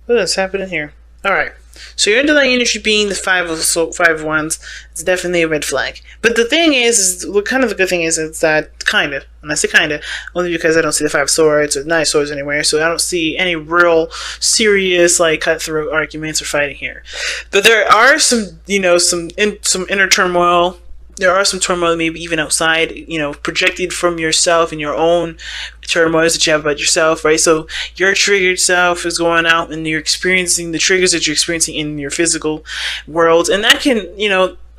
What is happening here? Alright. So your underlying energy being the five of wands, it's definitely a red flag. But the thing is what kind of the good thing is that kind of, and I say kind of, only because I don't see the 5 swords or 9 swords anywhere, so I don't see any real serious like cutthroat arguments or fighting here. But there are some, some inner turmoil. There are some turmoil, maybe even outside, projected from yourself and your own turmoils that you have about yourself, right? So your triggered self is going out and you're experiencing the triggers that you're experiencing in your physical world. And that can,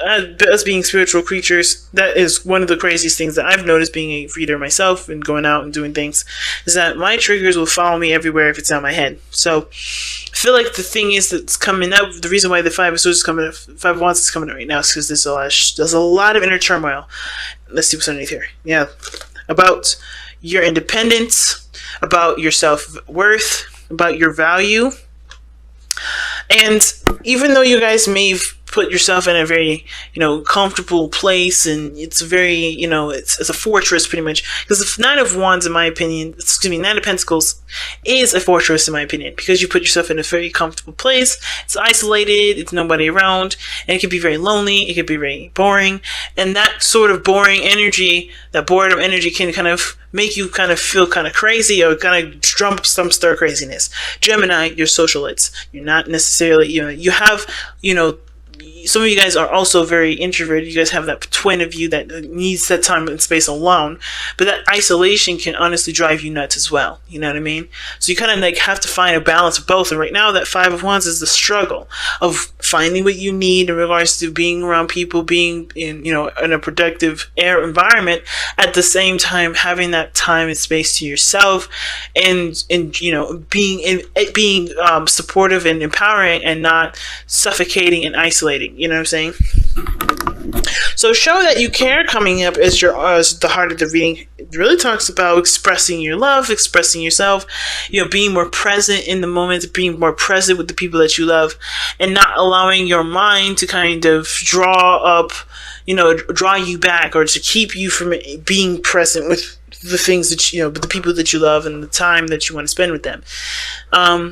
us being spiritual creatures, that is one of the craziest things that I've noticed being a reader myself and going out and doing things, is that my triggers will follow me everywhere if it's out my head. So I feel like the thing is that's coming up, the reason why the 5 of Swords is coming up, 5 of Wands is coming up right now is because there's a lot of inner turmoil. Let's see what's underneath here. Yeah. About your independence, about your self-worth, about your value. And even though you guys may have put yourself in a very, comfortable place, and it's very, it's a fortress pretty much, because the 9 of Wands, in my opinion, 9 of Pentacles is a fortress in my opinion, because you put yourself in a very comfortable place. It's isolated, it's nobody around, and it can be very lonely, it can be very boring, and that sort of boring energy, that boredom energy, can kind of make you kind of feel kind of crazy, or kind of drum up some stir craziness. Gemini, you're socialites. You're not necessarily, you have, some of you guys are also very introverted. You guys have that twin of you that needs that time and space alone. But that isolation can honestly drive you nuts as well. You know what I mean? So you kind of have to find a balance of both. And right now, that 5 of Wands is the struggle of finding what you need in regards to being around people, being in, in a productive air environment, at the same time having that time and space to yourself, and being supportive and empowering, and not suffocating and isolating. You know what I'm saying? So show that you care coming up as the heart of the reading. It really talks about expressing your love, expressing yourself, being more present in the moment, being more present with the people that you love, and not allowing your mind to kind of draw you back, or to keep you from being present with the things that with the people that you love and the time that you want to spend with them.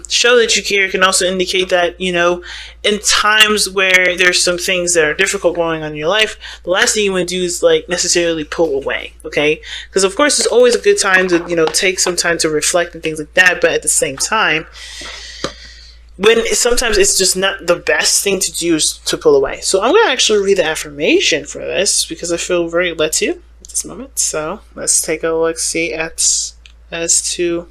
Show that you care can also indicate that, in times where there's some things that are difficult going on in your life, the last thing you want to do is necessarily pull away, okay? Because of course it's always a good time to, take some time to reflect and things like that, but at the same time, sometimes it's just not the best thing to do is to pull away. So I'm going to actually read the affirmation for this, because I feel very led to at this moment. So let's take a look, see as to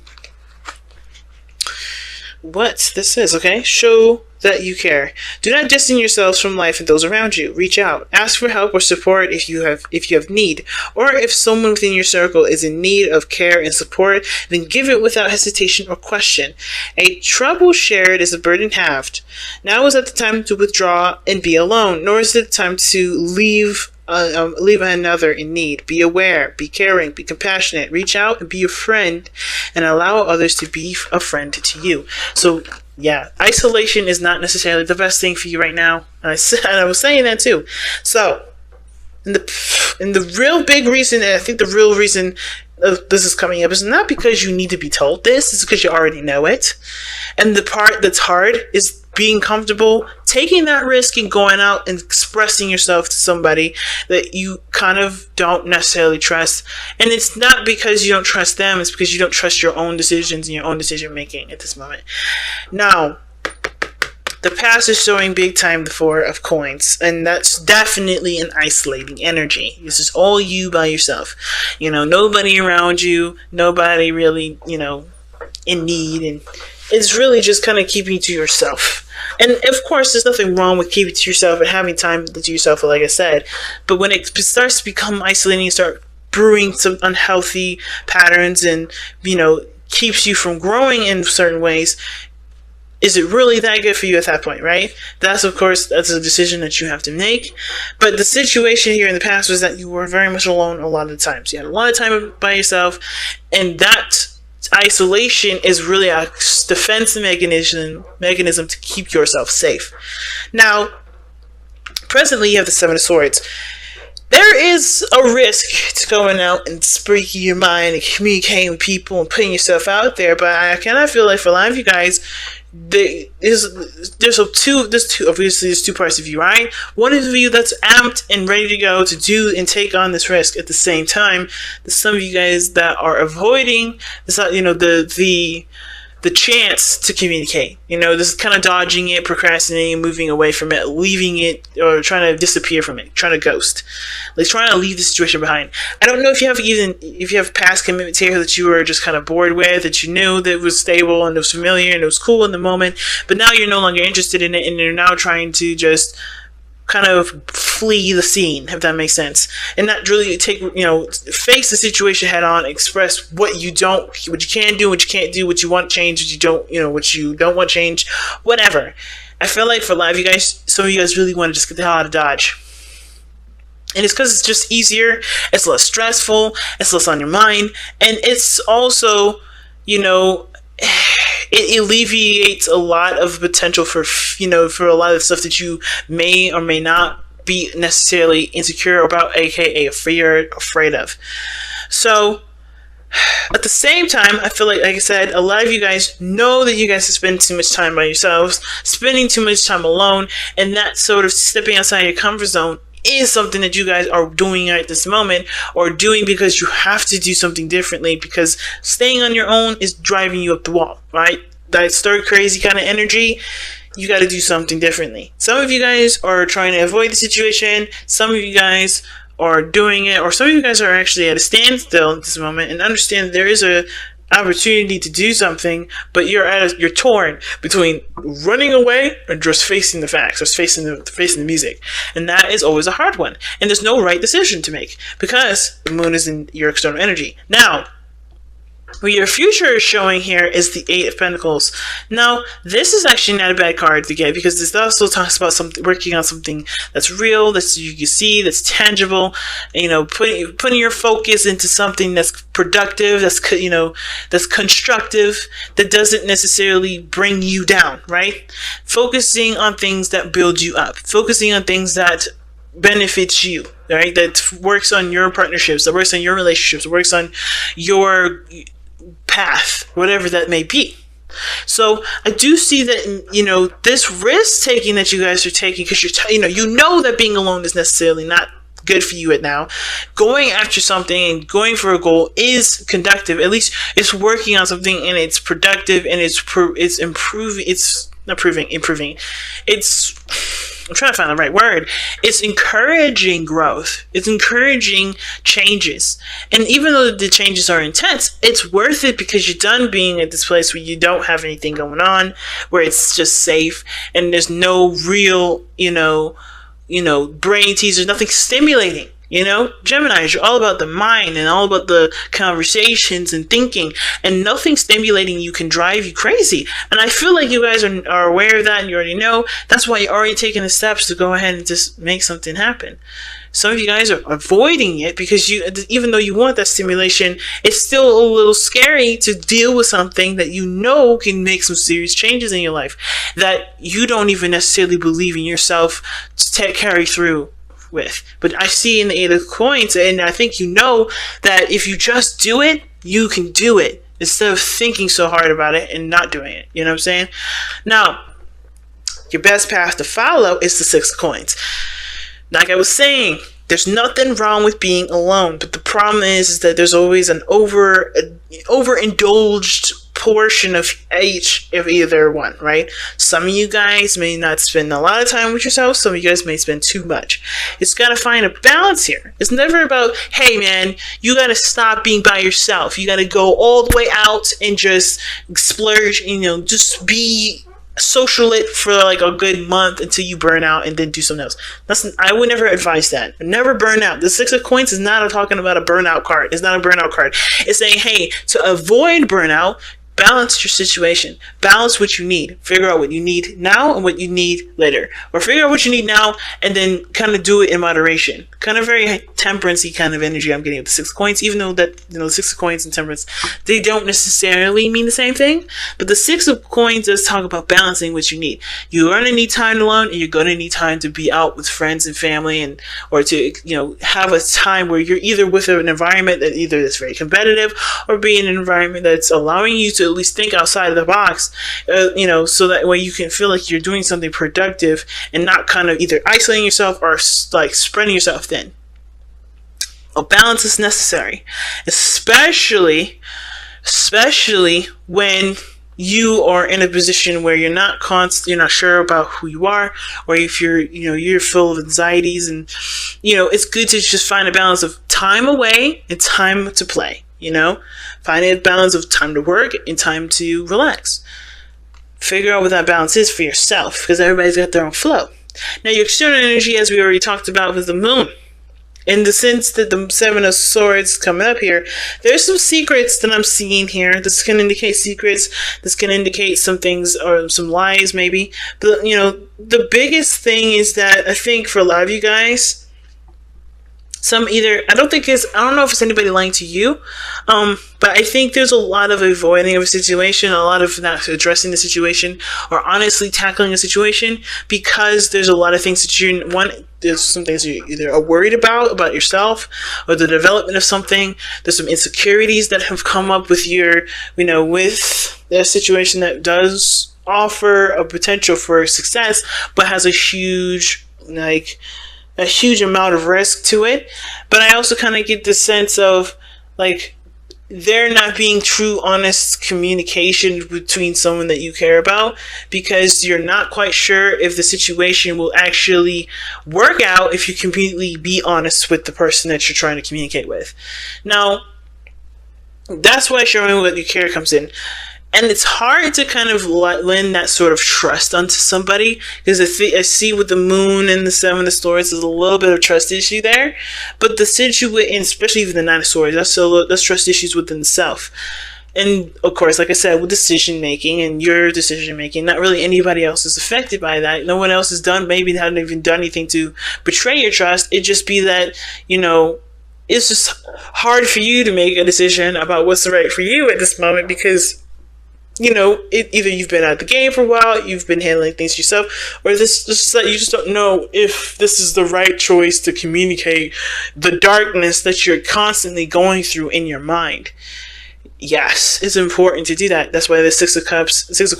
what this is, okay? Show that you care. Do not distance yourselves from life and those around you. Reach out. Ask for help or support if you have need, or if someone within your circle is in need of care and support, then give it without hesitation or question. A trouble shared is a burden halved. Now is not the time to withdraw and be alone, nor is it the time to leave another in need. Be aware, be caring, be compassionate, reach out and be a friend, and allow others to be a friend to you. So yeah, isolation is not necessarily the best thing for you right now, and I was saying that too. So and the real big reason, and I think the real reason this is coming up, is not because you need to be told this, it's because you already know it. And the part that's hard is being comfortable taking that risk and going out and expressing yourself to somebody that you kind of don't necessarily trust. And it's not because you don't trust them, it's because you don't trust your own decisions and your own decision making at this moment. Now, the past is showing big time the 4 of Coins, and that's definitely an isolating energy. This is all you by yourself. Nobody around you, nobody really, in need, and it's really just kind of keeping to yourself. And of course, there's nothing wrong with keeping to yourself and having time to yourself, like I said. But when it starts to become isolating, you start brewing some unhealthy patterns, and keeps you from growing in certain ways. Is it really that good for you at that point, right? That's a decision that you have to make. But the situation here in the past was that you were very much alone a lot of the times. You had a lot of time by yourself, and that isolation is really a defense mechanism to keep yourself safe. Now, presently you have the 7 of Swords. There is a risk to going out and speaking your mind and communicating with people and putting yourself out there, but I kind of feel like for a lot of you guys, there's two parts of you, right? One of you that's amped and ready to go to do and take on this risk. At the same time, there's some of you guys that are avoiding the chance to communicate. This is kind of dodging it, procrastinating, moving away from it, leaving it, or trying to disappear from it, trying to ghost, like trying to leave the situation behind. I don't know if you have past commitments here that you were just kind of bored with, that you knew that was stable and it was familiar and it was cool in the moment, but now you're no longer interested in it, and you're now trying to just kind of flee the scene, if that makes sense, and not really face the situation head on, express what you can do, what you can't do, what you want to change, what you don't want to change, whatever. I feel like for a lot of you guys, some of you guys really want to just get the hell out of Dodge. And it's because it's just easier, it's less stressful, it's less on your mind, and it's also, it alleviates a lot of potential for a lot of stuff that you may or may not be necessarily insecure about, aka afraid of. So at the same time, I feel like I said, a lot of you guys know that you guys spend too much time by yourselves, spending too much time alone, and that sort of stepping outside your comfort zone is something that you guys are doing at this moment, or doing because you have to do something differently, because staying on your own is driving you up the wall, right? That stir crazy kind of energy, you got to do something differently. Some of you guys are trying to avoid the situation, some of you guys are doing it, or some of you guys are actually at a standstill at this moment and understand there is a opportunity to do something, but you're torn between running away or just facing the facts, or facing the music, and that is always a hard one. And there's no right decision to make because the moon is in your external energy. Now, what your future is showing here is the Eight of Pentacles. Now, this is actually not a bad card to get, because this also talks about working on something that's real, that you can see, that's tangible. Putting your focus into something that's productive, that's constructive, that doesn't necessarily bring you down, right? Focusing on things that build you up, focusing on things that benefits you, right? That works on your partnerships, that works on your relationships, that works on your path, whatever that may be. So I do see that this risk taking that you guys are taking, because you know that being alone is necessarily not good for you right now. Going after something and going for a goal is conductive. At least it's working on something, and it's productive, and it's improving. It's not improving. I'm trying to find the right word. It's encouraging growth. It's encouraging changes. And even though the changes are intense, it's worth it, because you're done being at this place where you don't have anything going on, where it's just safe and there's no real, brain teasers, nothing stimulating. Geminis, you're all about the mind and all about the conversations and thinking, and nothing stimulating you can drive you crazy. And I feel like you guys are aware of that, and you already know. That's why you're already taking the steps to go ahead and just make something happen. Some of you guys are avoiding it because even though you want that stimulation, it's still a little scary to deal with something that can make some serious changes in your life, that you don't even necessarily believe in yourself to carry through with. But I see in the Eight of Coins, and I think that if you just do it, you can do it, instead of thinking so hard about it and not doing it. You know what I'm saying? Now, your best path to follow is the Six of Coins. Like I was saying, there's nothing wrong with being alone, but the problem is that there's always an overindulged portion of each of either one, right? Some of you guys may not spend a lot of time with yourself. Some of you guys may spend too much. It's got to find a balance here. It's never about, hey man, you got to stop being by yourself. You got to go all the way out and just splurge, just be socialite for like a good month until you burn out, and then do something else. I would never advise that. Never burn out. The Six of Coins is not talking about a burnout card. It's not a burnout card. It's saying, hey, to avoid burnout, balance your situation. Balance what you need. Figure out what you need now and what you need later. Or figure out what you need now and then kind of do it in moderation. Kind of very temperance-y kind of energy I'm getting with the Six of Coins, even though that, the Six of Coins and temperance, they don't necessarily mean the same thing. But the Six of Coins does talk about balancing what you need. You're going to need time alone, and you're going to need time to be out with friends and family, or to, have a time where you're either with an environment that either is very competitive, or be in an environment that's allowing you to to at least think outside of the box, so that way you can feel like you're doing something productive and not kind of either isolating yourself or like spreading yourself thin. A balance is necessary, especially when you are in a position where you're not sure about who you are, or if you're full of anxieties, and it's good to just find a balance of time away and time to play. Find a balance of time to work and time to relax. Figure out what that balance is for yourself, because everybody's got their own flow. Now, your external energy, as we already talked about, was the moon. In the sense that the Seven of Swords coming up here, there's some secrets that I'm seeing here. This can indicate secrets. This can indicate some things or some lies, maybe. But, the biggest thing is that I think for a lot of you guys, I don't know if it's anybody lying to you, but I think there's a lot of avoiding of a situation, a lot of not addressing the situation, or honestly tackling a situation, because there's a lot of things that there's some things you either are worried about yourself, or the development of something. There's some insecurities that have come up with with the situation that does offer a potential for success, but has a huge amount of risk to it. But I also kind of get the sense of there not being true, honest communication between someone that you care about, because you're not quite sure if the situation will actually work out if you completely be honest with the person that you're trying to communicate with. Now, that's why showing what you care comes in. And it's hard to kind of lend that sort of trust onto somebody, because I see with the moon and the Seven of Swords, there's a little bit of trust issue there. But the situation, especially even the Nine of Swords, that's trust issues within the self. And of course, like I said, with decision making and your decision making, not really anybody else is affected by that. No one else has hadn't even done anything to betray your trust. It'd just be that, it's just hard for you to make a decision about what's right for you at this moment, because either you've been out of the game for a while, you've been handling things yourself, or you just don't know if this is the right choice to communicate the darkness that you're constantly going through in your mind. Yes, it's important to do that. That's why the Six of Coins is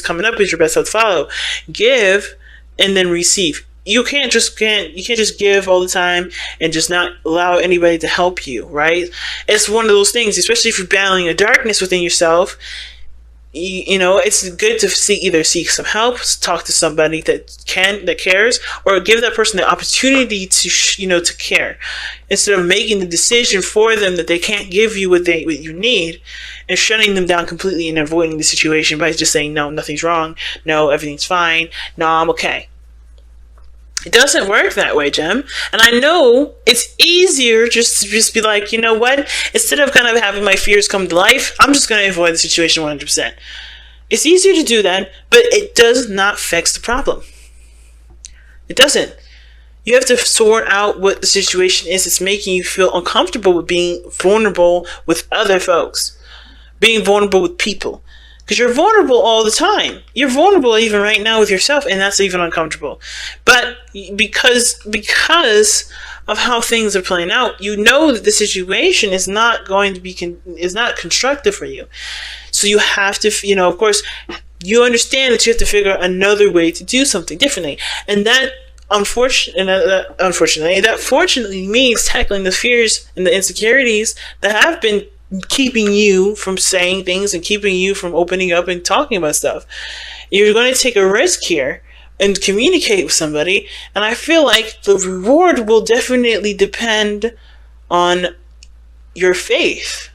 coming up as your best help to follow. Give and then receive. You can't just give all the time and just not allow anybody to help you, right? It's one of those things, especially if you're battling a darkness within yourself. It's good to seek some help, talk to somebody that cares, or give that person the opportunity to care, instead of making the decision for them that they can't give you what you need, and shutting them down completely and avoiding the situation by just saying, no, nothing's wrong, no, everything's fine, no, I'm okay. It doesn't work that way, Gem. And I know it's easier just to be like, you know what? Instead of kind of having my fears come to life, I'm just going to avoid the situation 100%. It's easier to do that, but it does not fix the problem. It doesn't. You have to sort out what the situation is that's making you feel uncomfortable with being vulnerable with other folks, being vulnerable with people. Because you're vulnerable all the time. You're vulnerable even right now with yourself, and that's even uncomfortable. But because of how things are playing out, that the situation is not going to be is not constructive for you. So you have to, of course, you understand that you have to figure out another way to do something differently, and that fortunately means tackling the fears and the insecurities that have been keeping you from saying things and keeping you from opening up and talking about stuff. You're going to take a risk here and communicate with somebody, and I feel like the reward will definitely depend on your faith.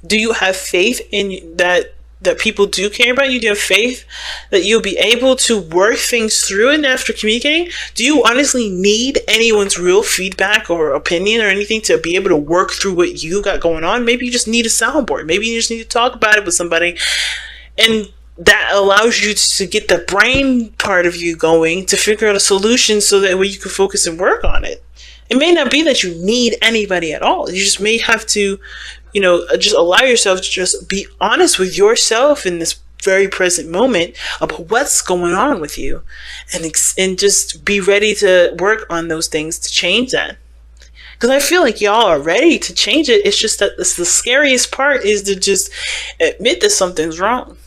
Do you have faith in that people do care about you? Do you have faith that you'll be able to work things through and after communicating? Do you honestly need anyone's real feedback or opinion or anything to be able to work through what you got going on? Maybe you just need a soundboard. Maybe you just need to talk about it with somebody, and that allows you to get the brain part of you going to figure out a solution so that way you can focus and work on it. It may not be that you need anybody at all. You just may have to just allow yourself to just be honest with yourself in this very present moment about what's going on with you, and just be ready to work on those things to change that. Because I feel like y'all are ready to change it. It's just that the scariest part is to just admit that something's wrong.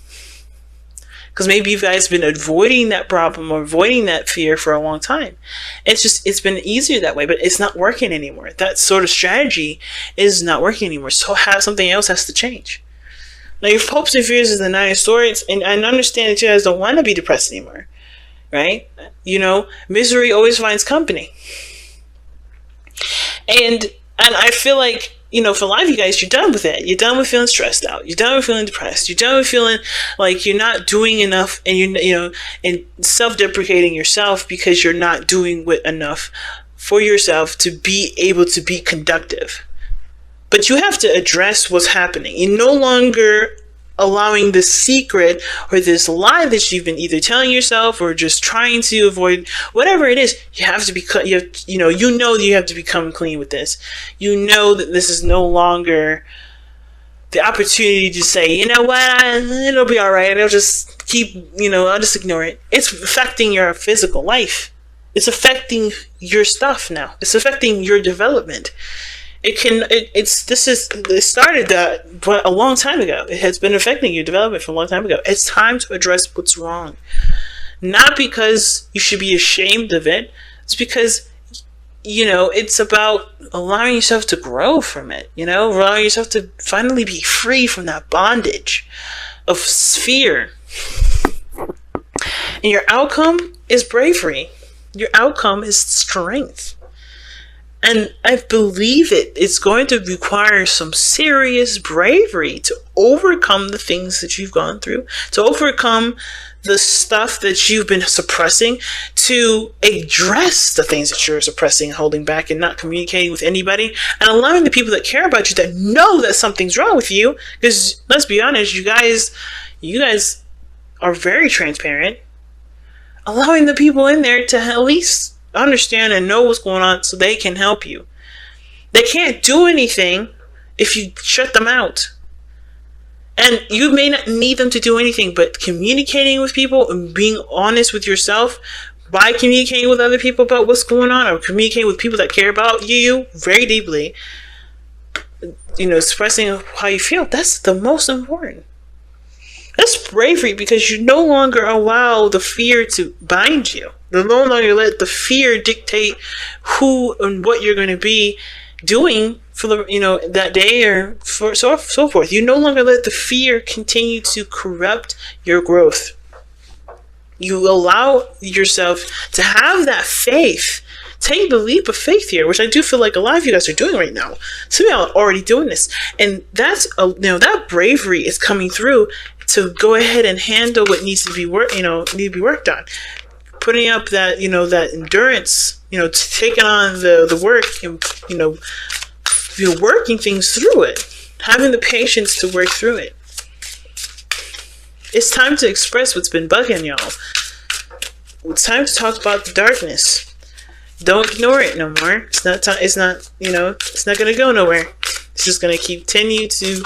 Because maybe you guys have been avoiding that problem or avoiding that fear for a long time. It's been easier that way, but it's not working anymore. That sort of strategy is not working anymore. So something else has to change. Now, your hopes and fears is the 9 of Swords, and I understand that you guys don't want to be depressed anymore, right? Misery always finds company. And I feel like, for a lot of you guys, you're done with it. You're done with feeling stressed out. You're done with feeling depressed. You're done with feeling like you're not doing enough, and and self-deprecating yourself because you're not doing enough for yourself to be able to be conductive. But you have to address what's happening. You're no longer allowing this secret or this lie that you've been either telling yourself or just trying to avoid, whatever it is. You have to you have to become clean with this. You know that this is no longer the opportunity to say, you know what, it'll be all right. I'll just I'll just ignore it. It's affecting your physical life. It's affecting your stuff now. It's affecting your development. It started that a long time ago. It has been affecting your development for a long time ago. It's time to address what's wrong. Not because you should be ashamed of it. It's because, it's about allowing yourself to grow from it. Allowing yourself to finally be free from that bondage of fear. And your outcome is bravery. Your outcome is strength. And I believe it's going to require some serious bravery to overcome the things that you've gone through, to overcome the stuff that you've been suppressing, to address the things that you're suppressing, holding back, and not communicating with anybody, and allowing the people that care about you, that know that something's wrong with you. Because let's be honest, you guys are very transparent. Allowing the people in there to at least understand and know what's going on so they can help you. They can't do anything if you shut them out. And you may not need them to do anything, but communicating with people and being honest with yourself by communicating with other people about what's going on, or communicating with people that care about you very deeply, expressing how you feel, that's the most important. That's bravery, because you no longer allow the fear to bind you. You no longer let the fear dictate who and what you're going to be doing for the that day, or for so forth. You no longer let the fear continue to corrupt your growth. You allow yourself to have that faith. Take the leap of faith here, which I do feel like a lot of you guys are doing right now. Some of y'all are already doing this, and that's that bravery is coming through to go ahead and handle what needs to be worked on. Putting up that that endurance, taking on the work, and working things through it, having the patience to work through it. It's time to express what's been bugging y'all. It's time to talk about the darkness. Don't ignore it no more. It's not going to go nowhere. It's just going to continue to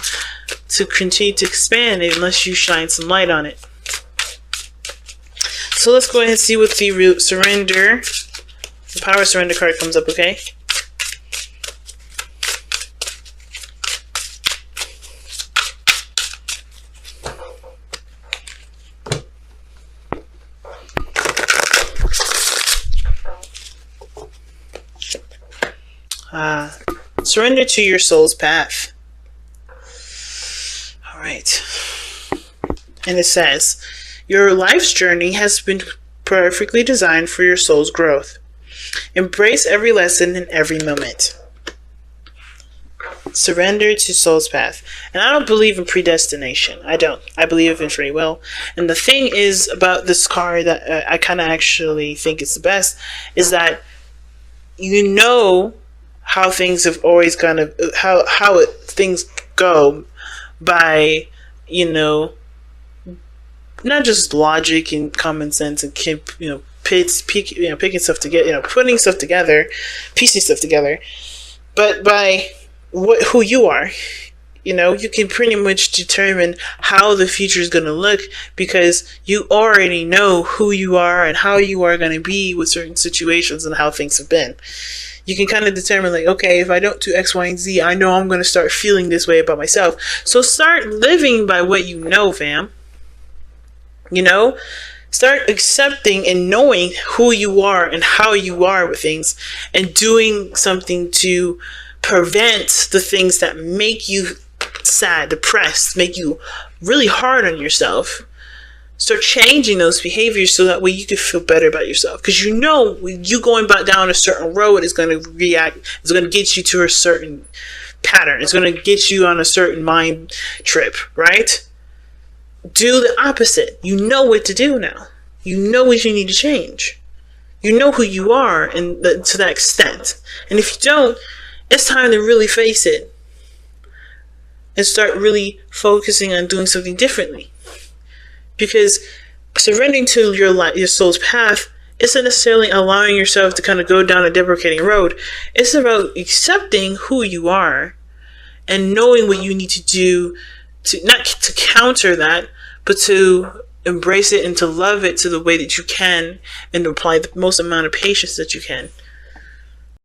expand unless you shine some light on it. So let's go ahead and see what the surrender, the power surrender card comes up, okay? Surrender to your soul's path. All right. And it says, your life's journey has been perfectly designed for your soul's growth. Embrace every lesson in every moment. Surrender to soul's path. And I don't believe in predestination. I don't. I believe in free will. And the thing is about this card that I kind of actually think is the best is that how things have always kind of things go by not just logic and common sense and picking stuff together, putting stuff together, piecing stuff together, but by who you are. You can pretty much determine how the future is going to look because you already know who you are and how you are going to be with certain situations and how things have been. you can kind of determine, like, okay, if I don't do X, Y, and Z, I know I'm going to start feeling this way about myself. So start living by what you know, fam. You know? Start accepting and knowing who you are and how you are with things, and doing something to prevent the things that make you sad, depressed, make you really hard on yourself. Start changing those behaviors so that way you can feel better about yourself. Because you know, you going back down a certain road is going to it's going to get you to a certain pattern. It's going to get you on a certain mind trip, right? Do the opposite. You know what to do now. You know what you need to change. You know who you are, and to that extent. And if you don't, it's time to really face it and start really focusing on doing something differently. Because surrendering to your soul's path isn't necessarily allowing yourself to kind of go down a deprecating road. It's about accepting who you are and knowing what you need to do to, not to counter that, but to embrace it and to love it to the way that you can, and to apply the most amount of patience that you can.